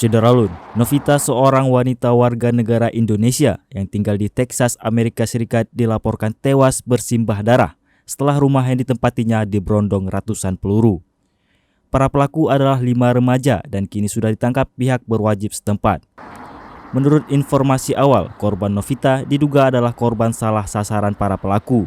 Syederalun, Novita, seorang wanita warga negara Indonesia yang tinggal di Texas, Amerika Serikat, dilaporkan tewas bersimbah darah setelah rumah yang ditempatinya diberondong ratusan peluru. Para pelaku adalah 5 remaja dan kini sudah ditangkap pihak berwajib setempat. Menurut informasi awal, korban Novita diduga adalah korban salah sasaran para pelaku.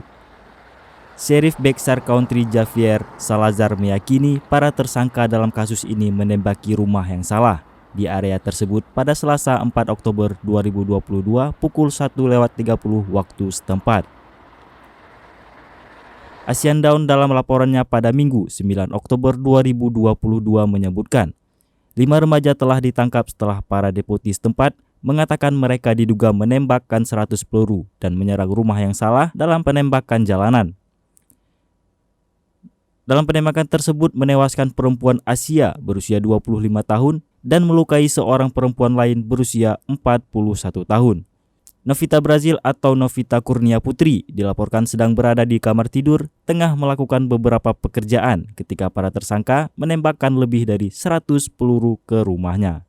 Sheriff Bexar Country Javier Salazar meyakini para tersangka dalam kasus ini menembaki rumah yang salah di area tersebut pada Selasa 4 Oktober 2022 pukul 1:30 waktu setempat. Asian Dawn dalam laporannya pada Minggu 9 Oktober 2022 menyebutkan 5 remaja telah ditangkap setelah para deputi setempat mengatakan mereka diduga menembakkan 100 peluru dan menyerang rumah yang salah dalam penembakan jalanan. Dalam penembakan tersebut menewaskan perempuan Asia berusia 25 tahun dan melukai seorang perempuan lain berusia 41 tahun. Novita Brazil atau Novita Kurnia Putri dilaporkan sedang berada di kamar tidur tengah melakukan beberapa pekerjaan ketika para tersangka menembakkan lebih dari 100 peluru ke rumahnya.